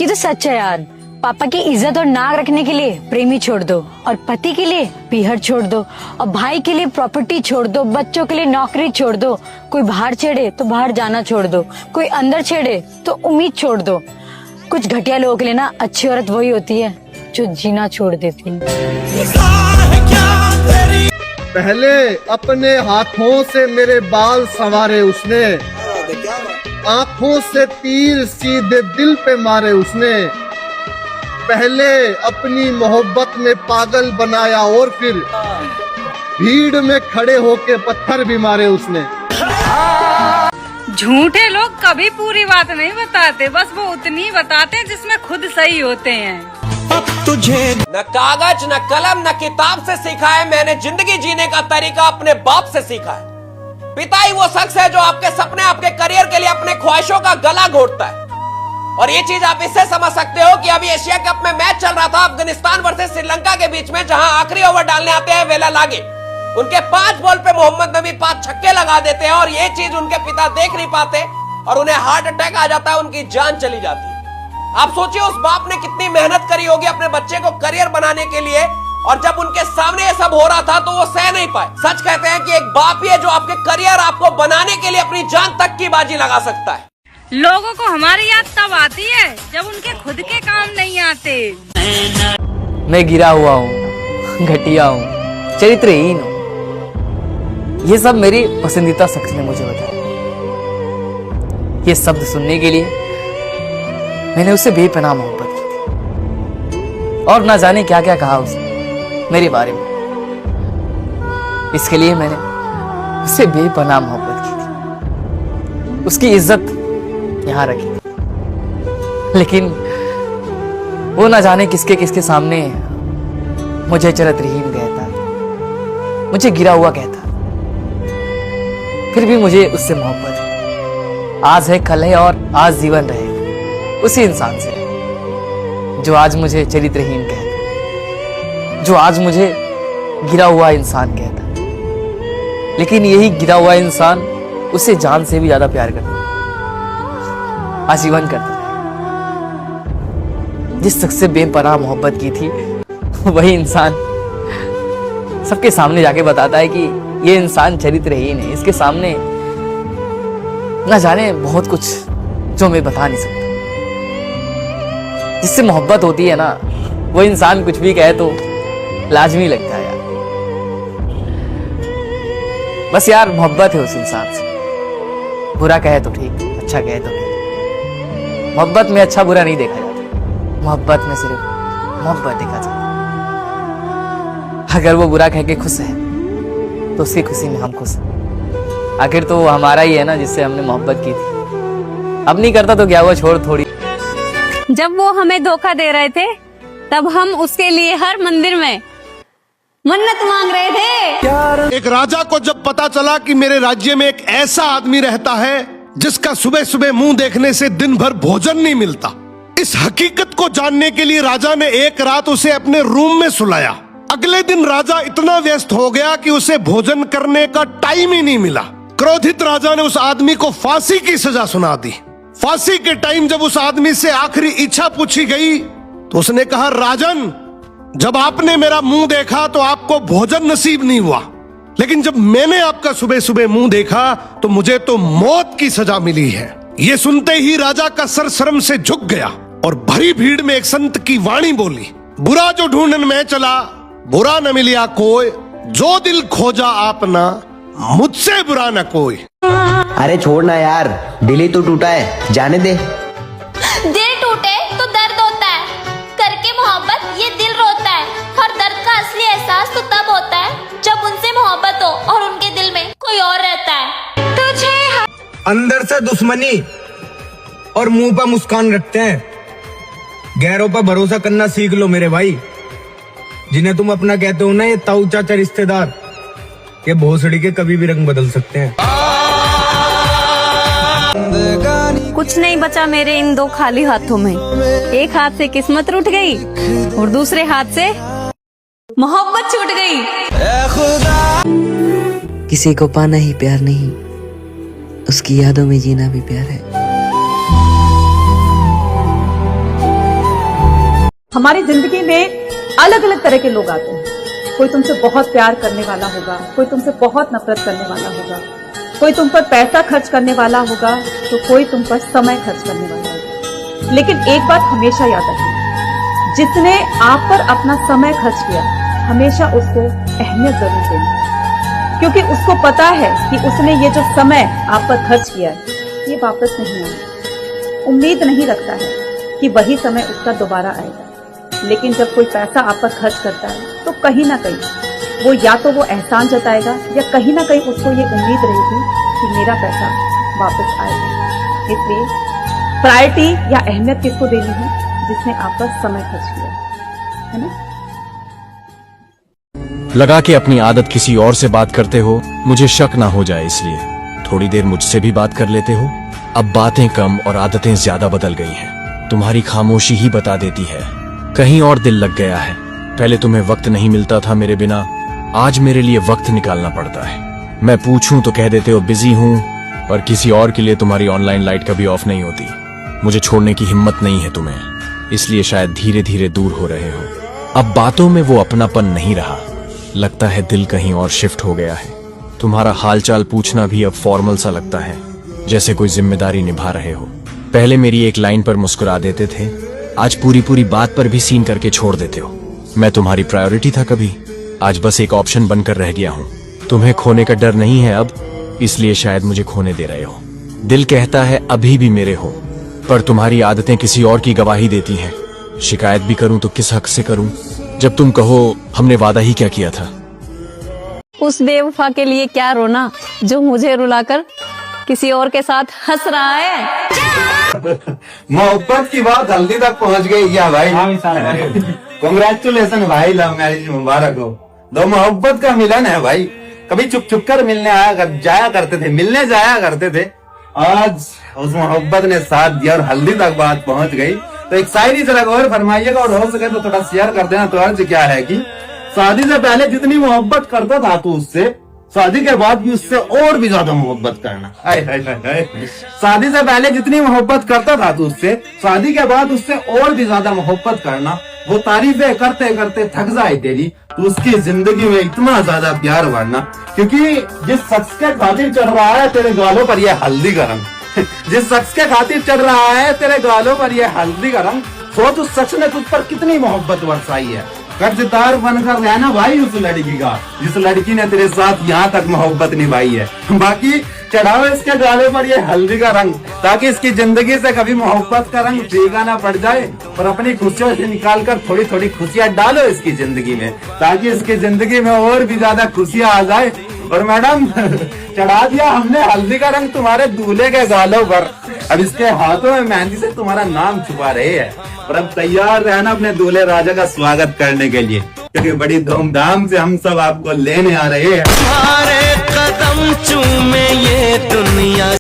बाकी तो सच है यार। पापा की इज्जत और नाक रखने के लिए प्रेमी छोड़ दो, और पति के लिए पीहर छोड़ दो, और भाई के लिए प्रॉपर्टी छोड़ दो, बच्चों के लिए नौकरी छोड़ दो। कोई बाहर छेड़े तो बाहर जाना छोड़ दो, कोई अंदर छेड़े तो उम्मीद छोड़ दो। कुछ घटिया लोगों के लिए ना अच्छी औरत वही होती है जो जीना छोड़ देती है। पहले अपने हाथों से मेरे बाल संवारे उसने, आंखों से तीर सीधे दिल पे मारे उसने। पहले अपनी मोहब्बत में पागल बनाया और फिर भीड़ में खड़े होके पत्थर भी मारे उसने। झूठे लोग कभी पूरी बात नहीं बताते, बस वो उतनी बताते हैं जिसमें खुद सही होते हैं। अब तुझे न कागज न कलम न किताब से सीखा है, मैंने जिंदगी जीने का तरीका अपने बाप से सीखा है। पिता ही वो शख्स है जो आपके सपने, आपके करियर के लिए अपने ख्वाहिशों का गला घोटता है। और ये चीज आप इससे समझ सकते हो कि अभी एशिया कप में मैच चल रहा था अफगानिस्तान वर्सेस श्रीलंका के बीच में, जहां आखिरी ओवर डालने आते हैं वेला लागे। उनके 5 बॉल पे मोहम्मद नबी 5 छक्के लगा देते हैं, और ये चीज उनके पिता देख नहीं पाते और उन्हें हार्ट अटैक आ जाता है, उनकी जान चली जाती है। आप सोचिए उस बाप ने कितनी मेहनत करी होगी अपने बच्चे को करियर बनाने के लिए, और जब उनके सामने ये सब हो रहा था तो वो सह नहीं पाए। सच कहते हैं कि एक बाप ही है जो आपके करियर, आपको बनाने के लिए अपनी जान तक की बाजी लगा सकता है। लोगों को हमारी याद तब आती है जब उनके खुद के काम नहीं आते। मैं गिरा हुआ हूँ, घटिया हूँ, चरित्रहीन हूँ, ये सब मेरी पसंदीदा शख्स ने मुझे बताया। ये शब्द सुनने के लिए मैंने उससे बेपनाह मोहब्बत की थी, और ना जाने क्या क्या कहा उसने मेरे बारे में। इसके लिए मैंने उससे बेपनाह मोहब्बत की थी, उसकी इज्जत यहां रखी थी। लेकिन वो ना जाने किसके किसके सामने मुझे चरित्रहीन कहता, मुझे गिरा हुआ कहता। फिर भी मुझे उससे मोहब्बत है। आज है, कल है, और आज जीवन रहेगा उसी इंसान से जो आज मुझे चरित्रहीन कहता, जो आज मुझे गिरा हुआ इंसान कहता। लेकिन यही गिरा हुआ इंसान उसे जान से भी ज्यादा प्यार करता, आजीवन करता। जिस शख्स से बेपनाह मोहब्बत की थी, वही इंसान सबके सामने जाके बताता है कि ये इंसान चरित्रहीन है। इसके सामने ना जाने बहुत कुछ जो मैं बता नहीं सकता। जिससे मोहब्बत होती है ना, वो इंसान कुछ भी कहे तो लाजमी लगता है यार। बस यार मोहब्बत है उस इंसान से। बुरा कहे तो ठीक, अच्छा कहे तो ठीक। मोहब्बत में अच्छा बुरा नहीं देखा जाता, मोहब्बत में सिर्फ मोहब्बत देखा जाता। अगर वो बुरा कह के खुश है तो उसकी खुशी में हम खुश हैं। आखिर तो वो हमारा ही है ना, जिससे हमने मोहब्बत की थी। अब नहीं करता तो क्या हुआ, छोड़ थोड़ी। जब वो हमें धोखा दे रहे थे तब हम उसके लिए हर मंदिर में मन्नत मांग रहे थे। एक राजा को जब पता चला कि मेरे राज्य में एक ऐसा आदमी रहता है जिसका सुबह सुबह मुंह देखने से दिन भर भोजन नहीं मिलता, इस हकीकत को जानने के लिए राजा ने एक रात उसे अपने रूम में सुलाया। अगले दिन राजा इतना व्यस्त हो गया कि उसे भोजन करने का टाइम ही नहीं मिला। क्रोधित राजा ने उस आदमी को फांसी की सजा सुना दी। फांसी के टाइम जब उस आदमी से आखिरी इच्छा पूछी गई तो उसने कहा, राजन, जब आपने मेरा मुंह देखा तो आपको भोजन नसीब नहीं हुआ, लेकिन जब मैंने आपका सुबह सुबह मुंह देखा तो मुझे तो मौत की सजा मिली है। ये सुनते ही राजा का सर शर्म से झुक गया और भरी भीड़ में एक संत की वाणी बोली, बुरा जो ढूंढन में चला बुरा न मिलिया कोई, जो दिल खोजा आपना मुझसे बुरा न कोई। अरे छोड़ना यार, दिल ही तो टूटा है, जाने दे। दिल टूटे तो दर्द होता है, करके मोहब्बत ये दिल रोता है। और दर्द का असली एहसास तो तब होता है जब उनसे मोहब्बत हो और उनके दिल में कोई और रहता है। तुझे अंदर से दुश्मनी और मुंह पर मुस्कान रखते हैं। गैरों पर भरोसा करना सीख लो मेरे भाई। जिन्हें तुम अपना कहते हो ना, ये ताऊ चाचा रिश्तेदार, ये भोसड़ी के कभी भी रंग बदल सकते हैं। कुछ नहीं बचा मेरे इन 2 खाली हाथों में। एक हाथ से किस्मत रूठ गई और दूसरे हाथ से मोहब्बत छूट गई। किसी को पाना ही प्यार नहीं, उसकी यादों में जीना भी प्यार है। हमारी जिंदगी में अलग अलग तरह के लोग आते हैं। कोई तुमसे बहुत प्यार करने वाला होगा, कोई तुमसे बहुत नफरत करने वाला होगा, कोई तुम पर पैसा खर्च करने वाला होगा, तो कोई तुम पर समय खर्च करने वाला होगा। लेकिन एक बात हमेशा याद रखना, जिसने आप पर अपना समय खर्च किया हमेशा उसको अहमियत जरूर देना, क्योंकि उसको पता है कि उसने ये जो समय आप पर खर्च किया है ये वापस नहीं आएगा। उम्मीद नहीं रखता है कि वही समय उसका दोबारा आएगा, लेकिन जब कोई पैसा आप पर खर्च करता है तो कहीं ना कहीं वो या तो वो एहसान जताएगा या कहीं ना कहीं उसको ये उम्मीद रहेगी कि मेरा पैसा वापस आएगा। इसलिए प्रायोरिटी या अहमियत किसको देनी है? जिसने आप पर समय खर्च किया है ना। लगा कि अपनी आदत किसी और से बात करते हो, मुझे शक ना हो जाए इसलिए थोड़ी देर मुझसे भी बात कर लेते हो। अब बातें कम और आदतें ज्यादा बदल गई हैं। तुम्हारी खामोशी ही बता देती है कहीं और दिल लग गया है। पहले तुम्हें वक्त नहीं मिलता था मेरे बिना, आज मेरे लिए वक्त निकालना पड़ता है। मैं पूछूं तो कह देते हो बिजी हूं, पर किसी और के लिए तुम्हारी ऑनलाइन लाइट कभी ऑफ नहीं होती। मुझे छोड़ने की हिम्मत नहीं है तुम्हें, इसलिए शायद धीरे धीरे दूर हो रहे हो। अब बातों में वो अपनापन नहीं रहा, लगता है दिल कहीं और शिफ्ट हो गया है। तुम्हारा हालचाल पूछना भी अब फॉर्मल सा लगता है, जैसे कोई जिम्मेदारी निभा रहे हो। पहले मेरी एक लाइन पर मुस्कुरा देते थे, आज पूरी पूरी बात पर भी सीन करके छोड़ देते हो। मैं तुम्हारी प्रायोरिटी था कभी, आज बस एक ऑप्शन बनकर रह गया हूँ। तुम्हें खोने का डर नहीं है अब, इसलिए शायद मुझे खोने दे रहे हो। दिल कहता है अभी भी मेरे हो, पर तुम्हारी आदतें किसी और की गवाही देती हैं। शिकायत भी करूं तो किस हक से करूं, जब तुम कहो हमने वादा ही क्या किया था। उस बेवफा के लिए क्या रोना जो मुझे रुलाकर किसी और के साथ हंस रहा है। मोहब्बत की बात हल्दी तक पहुंच गई क्या भाई? कांग्रेचुलेशन भाई, लव मैरिज मुबारक हो। दो मोहब्बत का मिलन है भाई। कभी चुप चुप कर मिलने जाया करते थे, मिलने जाया करते थे, आज उस मोहब्बत ने साथ दिया और हल्दी तक बात पहुंच गई। तो एक शायरी जरा गौर फरमाइएगा और हो सके तो थोड़ा शेयर कर देना। तो अर्ज क्या है कि शादी से पहले जितनी मोहब्बत करता था तू उससे, शादी के बाद भी उससे और भी ज्यादा मोहब्बत करना। शादी से पहले जितनी मोहब्बत करता था तू उससे, शादी के बाद उससे और भी ज्यादा मोहब्बत करना। वो तारीफें करते करते थक जाए तेरी, तो उसकी जिंदगी में इतना ज्यादा प्यार बढ़ना। क्योंकि जिस शख्स के खातिर चढ़ रहा है तेरे गालों पर यह हल्दी का रंग, जिस शख्स के खातिर चढ़ रहा है तेरे गालों पर यह हल्दी का रंग, सोच उस शख्स ने तुझ पर कितनी मोहब्बत बरसाई है। कर्जदार बनकर रहना भाई उस लड़की का, जिस लड़की ने तेरे साथ यहाँ तक मोहब्बत निभाई है। बाकी चढ़ाओ इसके गाले पर ये हल्दी का रंग, ताकि इसकी जिंदगी से कभी मोहब्बत का रंग फीका ना पड़ जाए, और अपनी खुशियों से निकाल कर थोड़ी थोड़ी खुशियाँ डालो इसकी जिंदगी में, ताकि इसकी जिंदगी में और भी ज्यादा खुशियाँ आ जाए। और मैडम चढ़ा दिया हमने हल्दी का रंग तुम्हारे दूल्हे के गालों पर, अब इसके हाथों में मेहंदी से तुम्हारा नाम छुपा रहे हैं। और अब तैयार रहना अपने दूल्हे राजा का स्वागत करने के लिए, क्योंकि बड़ी धूमधाम से हम सब आपको लेने आ रहे हैं। कदम चूमे ये दुनिया।